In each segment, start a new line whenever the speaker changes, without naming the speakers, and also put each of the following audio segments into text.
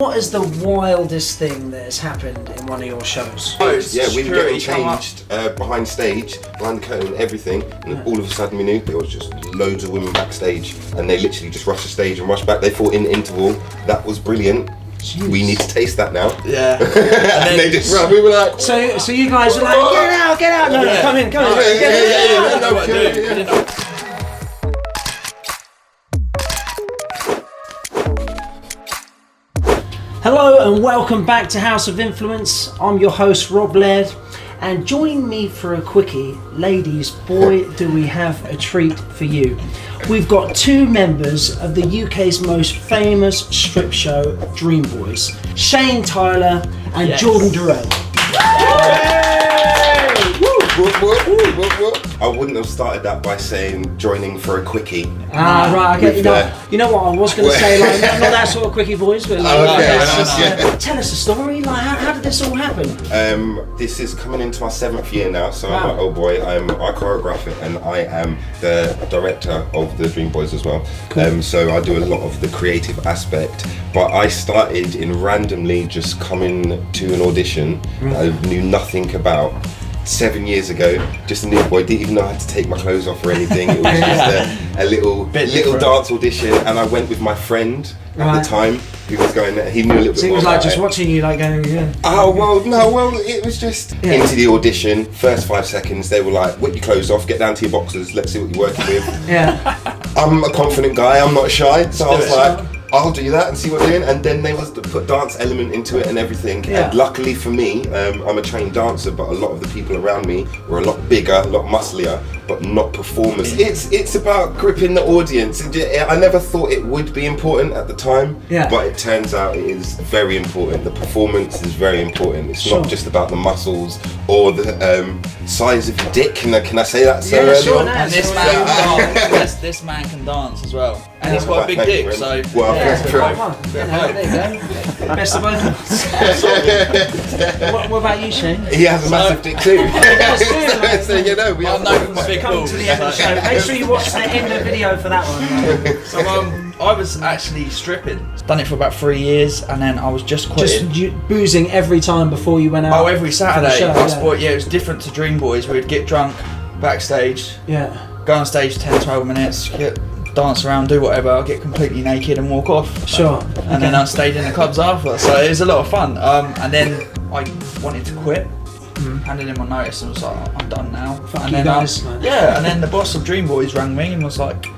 What is the wildest thing that has happened in one of your shows?
Yeah, we were getting changed behind stage, behind the curtain and everything, and all of a sudden we knew there was just loads of women backstage, and they literally just rushed the stage and rushed back. They fought in the interval. That was brilliant. Jeez. We need to taste that now.
Yeah.
And they just ran. We were like,
so you guys were like, get out. No, come in. Hello and welcome back to House of Influence. I'm your host Rob Laird, and join me for a quickie. Ladies, boy do we have a treat for you. We've got two members of the UK's most famous strip show, Dreamboys, Shane Tyler and Jordan Darrell.
I wouldn't have started that by saying joining for a quickie.
Right, okay. You know what I was going to say, like not that sort of quickie voice, but tell us a story. Like, how did this all happen?
This is coming into my 7th year now, so I'm like, oh boy, I choreograph it, and I am the director of the Dreamboys as well. Cool. So I do a lot of the creative aspect, but I started in randomly just coming to an audition I knew nothing about. 7 years ago, just a new boy, didn't even know how to take my clothes off or anything. It was just a little dance audition, and I went with my friend at the time who was going there. He knew a little bit more.
So he was like just watching you, like going, yeah.
Oh, well, it was just into the audition. First 5 seconds, they were like, whip your clothes off, get down to your boxers, let's see what you're working with.
Yeah.
I'm a confident guy, I'm not shy, so I was like, I'll do that and see what they're doing, and then they was to put dance element into it and everything. And luckily for me, I'm a trained dancer, but a lot of the people around me were a lot bigger, a lot musclier, but not performers. It's about gripping the audience. I never thought it would be important at the time, but it turns out it is very important. The performance is very important. It's not just about the muscles or the size of your dick. Can I say that so early?
Sure,
and this man can dance. This man can dance as well, and he's got a big dick. So
there you go. Best of both worlds. What about you, Shane?
He has a massive dick too. So you know, we are
known for my big balls.
To the end of the show. Make sure you watch the end of the video for that one.
So I was actually stripping. Done it for about 3 years, and then I was just quitting.
Just boozing every time before you went out.
Oh, every Saturday.
Show,
it was different to Dreamboys. We'd get drunk backstage.
Yeah.
Go on stage 10-12 minutes. Dance around, do whatever. I'll get completely naked and walk off.
Sure.
And then I stayed in the clubs after. So it was a lot of fun. And then I wanted to quit. Handed in my notice and was like, I'm done now.
And
then the boss of Dreamboys rang me and was like,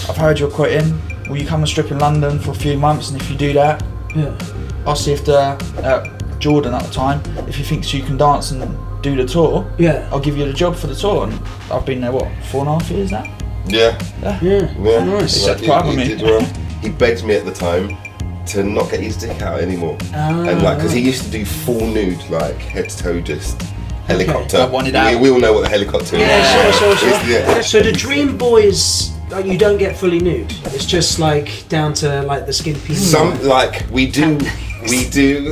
I've heard you're quitting. Will you come and strip in London for a few months? And if you do that, I'll see if Jordan at the time, if he thinks you can dance and do the tour, I'll give you the job for the tour. And I've been there 4.5 years now.
Yeah.
Nice.
He said proud of me.
He begged me at the time to not get his dick out anymore, and like, because he used to do full nude, like head to toe, just helicopter.
I wanted out.
We all know what the helicopter is.
Sure. So the Dreamboys, like, you don't get fully nude. It's just like down to like the skimpy.
We do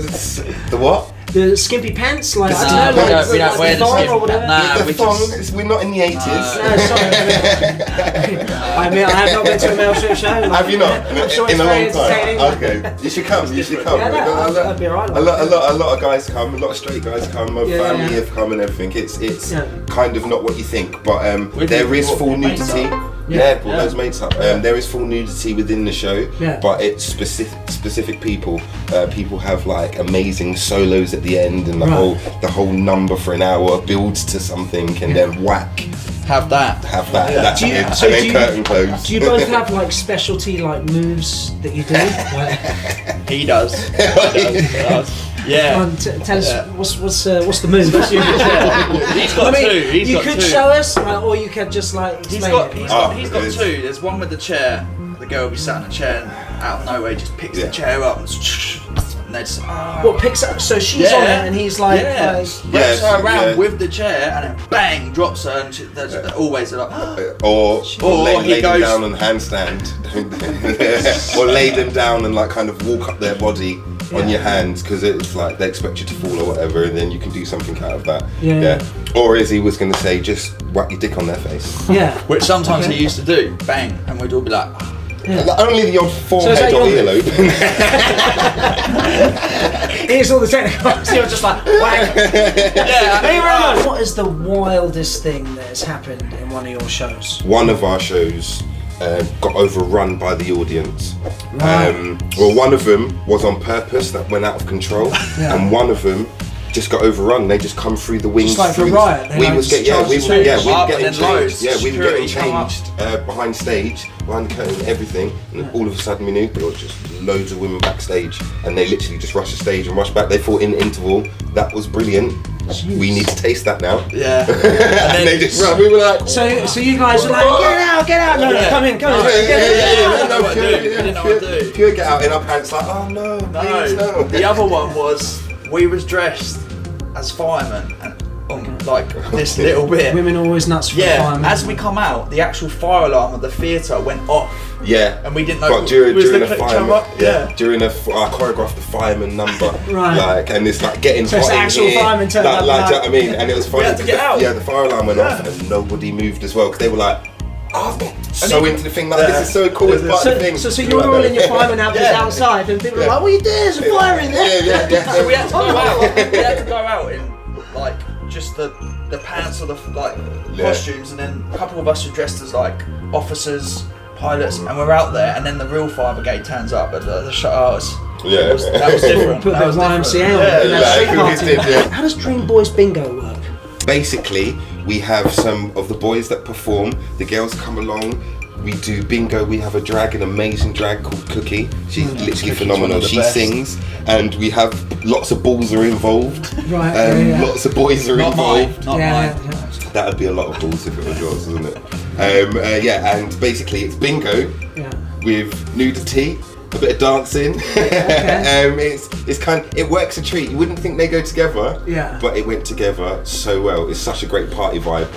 the what?
The skimpy pants, like
I don't know, we don't wear the skimpy
pants.
The thong. We're not in the 80s.
No, sorry. I mean, I have not been to a male strip show.
Have you not?
I'm sure
in
it's
a
very
long time.
entertaining.
Okay, you should come.
Yeah, that'd be alright.
A lot of guys come. A lot of straight guys come. My family have come and everything. It's kind of not what you think, but there is full nudity. Pull those mates up. There is full nudity within the show, but it's specific people. People have like amazing solos at the end, and the whole number for an hour builds to something, and then whack.
Have that.
That's it. So and then curtain close.
Do you both have like specialty like moves that you do?
He does. Yeah.
Tell us what's the move?
He's got two.
You could show us, or you could just like.
He's got two. There's one with the chair. The girl will be sat in a chair, and out of nowhere just picks the chair up and they just
picks up? So she's on it, and he's like,
wraps her around with the chair, and then bang, drops her, and there's always like,
or lay them down on handstand, or lay them down and like kind of walk up their body on your hands, because it's like they expect you to fall or whatever, and then you can do something out of that. Or as he was going to say, just whack your dick on their face.
Which sometimes he used to do, bang, and we'd all be like,
Only the odd forehead or earlobe.
Here's all the technical. You're just like, whack.
Yeah.
What is the wildest thing that has happened in one of your shows?
One of our shows got overrun by the audience.
Right.
Well, one of them was on purpose, that went out of control, and one of them just got overrun. They just come through the wings.
Just like a riot.
We was getting changed. Yeah, we were getting
Security
changed behind stage, behind the curtain, everything. And all of a sudden we knew there was just loads of women backstage, and they literally just rushed the stage and rushed back. They thought in the interval that was brilliant.
Jeez.
We need to taste that now.
Yeah.
And they just ran. We were like,
So you guys were like, get out. No, come in.
Didn't know what to do.
Pure get out in our pants like, oh no, please no.
The other one was we was dressed as firemen and like this little bit.
Women are always nuts for firemen.
As we come out, the actual fire alarm of the theatre went off.
Yeah.
And we didn't know.
But during
the
a fireman, I choreographed the fireman number.
Right.
Like, and it's like getting
So it's
hot in
actual
here.
firemen turned up.
Do you know what I mean? And it was funny.
We had to get out.
Yeah, the fire alarm went off and nobody moved as well because they were like, so into the thing, like this is so cool, it's part of the thing.
So you were all in your fireman outfits outside, and people were like, "What are you doing? There's a fire in there."
Yeah.
So we had to go out. We had to go out in like just the pants or the costumes, and then a couple of us were dressed as like officers, pilots, and we're out there, and then the real fire brigade turns up at the showers.
Yeah.
That was different.
Put the YMCA on in that street party. How does Dreamboys bingo work?
Basically, we have some of the boys that perform, the girls come along, we do bingo, we have an amazing drag called Quickie. She's literally phenomenal. She sings, and we have lots of balls are involved.
Right.
Lots of boys are involved.
Not mine.
That would be a lot of balls if it was yours, wouldn't it? And basically it's bingo with nudity, a bit of dancing. It works a treat. You wouldn't think they go together, but it went together so well. It's such a great party vibe.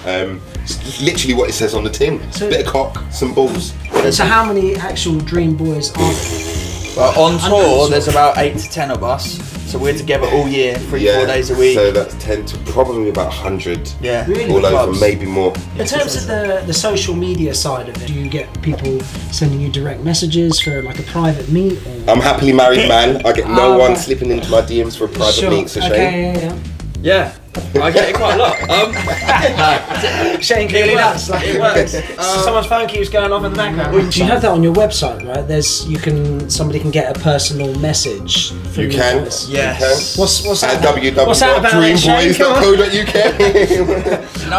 It's literally what it says on the tin.
So,
bit of cock, some balls.
So how many actual Dreamboys are there?
Well, on tour, there's about 8 to 10 of us, so we're together all year, 4 days a week.
So that's 10 to probably about 100.
Yeah,
really?
All over, maybe more.
In terms of the social media side of it, do you get people sending you direct messages for like a private meet? Or?
I'm a happily married man. I get no one slipping into my DMs for a private meet, so Shane.
Yeah, I get it quite a lot.
Shane clearly does.
It works.
Someone's phone keeps going off in the background. You have that on your website, right? Somebody can get a personal message.
You can.
Voice.
Yes.
What's that?
What's
that about?
Dreamboys.co.uk.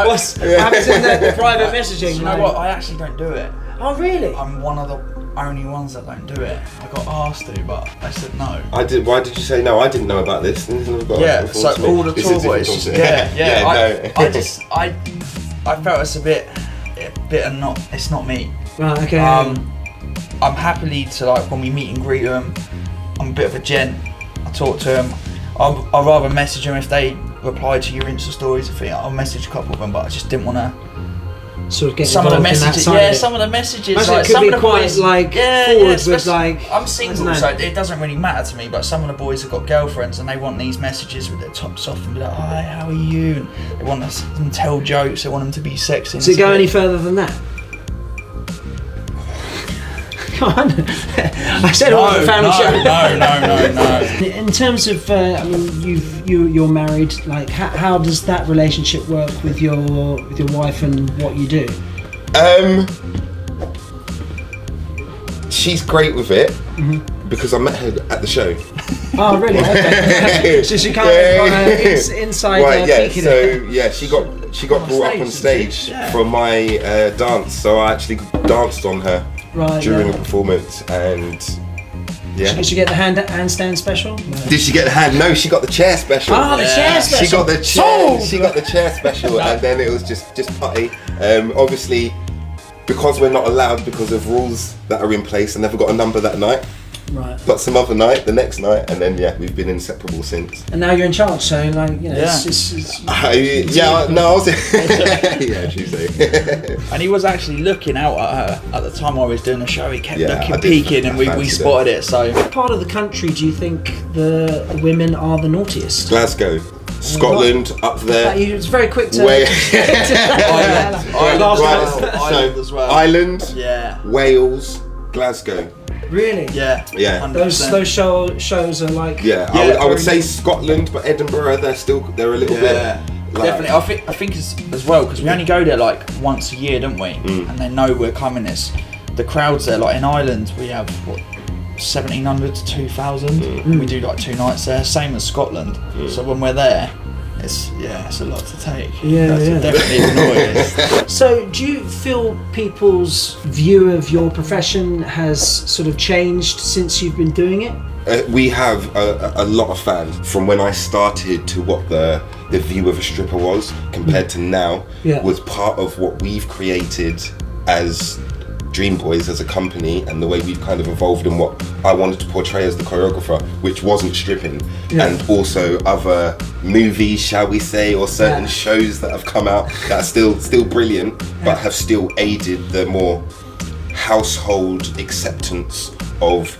What happens in the private messaging?
You know what? I actually don't do it.
Oh really?
I'm one of the only ones that don't do it. I got asked to, but I said no.
I did. Why did you say no? I didn't know about this.
So all the tour boys. I felt it's a bit of not. It's not me.
Right. Okay.
I'm happily to like when we meet and greet them. I'm a bit of a gent. I talk to them. I'll rather message them if they reply to your Insta stories. I think I'll message a couple of them, but I just didn't want to.
Sort of get
some of the messages,
some
of the messages,
like,
some
be
of the
quite
boys,
like forward with like.
I'm single, so it doesn't really matter to me. But some of the boys have got girlfriends, and they want these messages with their tops off and be like, "Hi, how are you?" And they want us to tell jokes. They want them to be sexy.
Does it go any further than that? Come on. I said all the family show.
No.
In terms of, I mean, you're married. Like, how does that relationship work with your wife and what you do?
She's great with it because I met her at the show.
Oh, really? Okay. So she kind of inside.
Right. She got brought up on stage for my dance, so I actually danced on her.
Right,
during a performance, and
Did she get the handstand special? No.
Did she get the hand? No, she got the chair special.
Oh, the chair special.
She got the chair. She got the chair special, and then it was just putty. Obviously, because we're not allowed because of rules that are in place, I never got a number that night.
Right.
But some other night, the next night, and then we've been inseparable since.
And now you're in charge, so like
Tuesday.
And he was actually looking out at her at the time I was doing the show. He kept looking, peeking, and we spotted it. So,
what part of the country do you think the women are the naughtiest?
Glasgow. Scotland, up there.
It's very quick to...
Ireland as well.
Ireland, Wales, Glasgow.
Really?
Yeah.
Yeah.
100%.
Those shows are like.
Yeah, I would say Scotland, but Edinburgh, they're a little bit. Like,
Definitely. I think as well, because we only go there like once a year, don't we? And they know we're coming. The crowds there, like in Ireland, we have what, 1,700 to 2,000. We do like 2 nights there, same as Scotland. So when we're there, it's a lot to take. Definitely annoying.
So do you feel people's view of your profession has sort of changed since you've been doing it?
We have a lot of fans from when I started to what the view of a stripper was compared to now was part of what we've created as Dreamboys as a company, and the way we've kind of evolved in what I wanted to portray as the choreographer, which wasn't stripping, and also other movies, shall we say, or certain shows that have come out that are still brilliant, but have still aided the more household acceptance of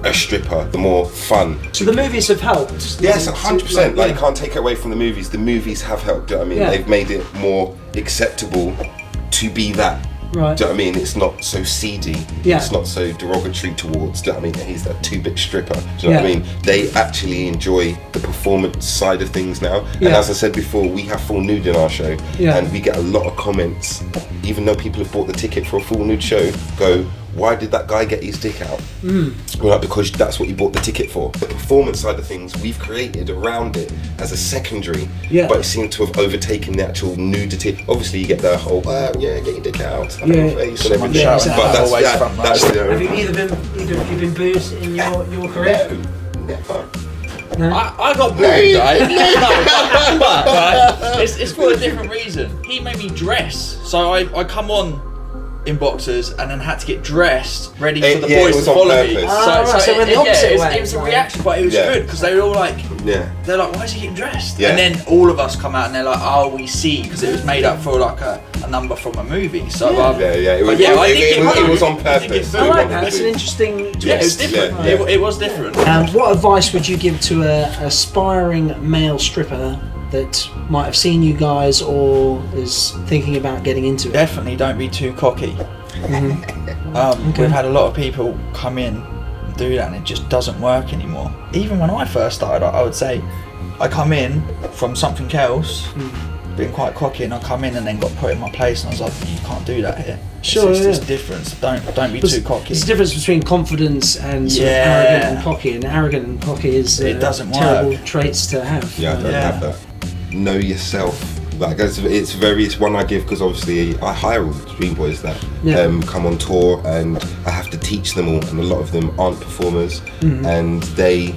a stripper, the more fun.
So the movies have helped.
Yes, 100%. Like, you can't take it away from the movies. The movies have helped. Do you know what I mean? They've made it more acceptable to be that.
Right.
Do you know what I mean? It's not so seedy.
Yeah.
It's not so derogatory towards. Do you know what I mean? He's that 2-bit stripper. Do you know what I mean? They actually enjoy the performance side of things now. And as I said before, we have full nude in our show, and we get a lot of comments, even though people have bought the ticket for a full nude show, go, why did that guy get his dick out? Well, like, because that's what you bought the ticket for. The performance side of things, we've created around it as a secondary, but it seemed to have overtaken the actual nudity. Obviously, you get the whole, get your dick out, have your face and everything. But that's
Have you either been booed in your career?
Never.
No?
I got booed, right? But it's for a different reason. He made me dress, so I come on in boxers and then had to get dressed, ready for the boys to follow me.
So it went the opposite way.
It was a reaction, but it was good because they were all like, they're like, why is he getting dressed? And then all of us come out and they're like, oh, we see, because it was made up for like a number from a movie. So
it was on purpose.
I like that. It's an interesting twist.
Yeah, it was different. It was different.
And what advice would you give to an aspiring male stripper that might have seen you guys or is thinking about getting into it?
Definitely don't be too cocky. We've had a lot of people come in and do that and it just doesn't work anymore. Even when I first started, I would say I come in from something else, being quite cocky, and I come in and then got put in my place and I was like, you can't do that here.
Sure,
it's difference. Don't be too cocky.
There's a difference between confidence and sort of arrogant and cocky, and arrogant and cocky is
it doesn't
terrible
work.
traits to have.
Yeah, I don't have that. Know yourself. Like it's one I give because obviously I hire all the Dreamboys that come on tour, and I have to teach them all, and a lot of them aren't performers, and they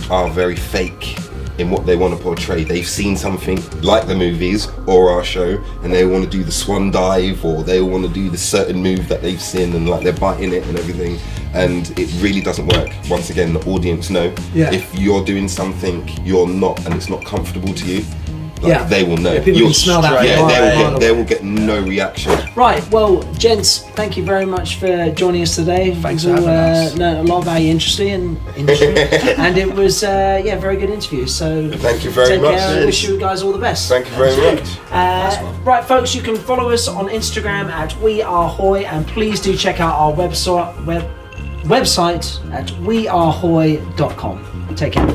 are very fake in what they want to portray. They've seen something like the movies or our show, and they want to do the swan dive, or they want to do the certain move that they've seen, and like they're biting it and everything, and it really doesn't work. Once again, the audience know. If you're doing something you're not and it's not comfortable to you, they will know.
People can smell that.
They will get no reaction.
Right, well, gents, thank you very much for joining us today.
Thanks for having us.
A lot about your industry, and it was very good interview. So
thank you very much.
I wish you guys all the best.
Thank you very much.
Right, folks, you can follow us on Instagram at wearehoi, and please do check out our website at wearehoi.com. Take care.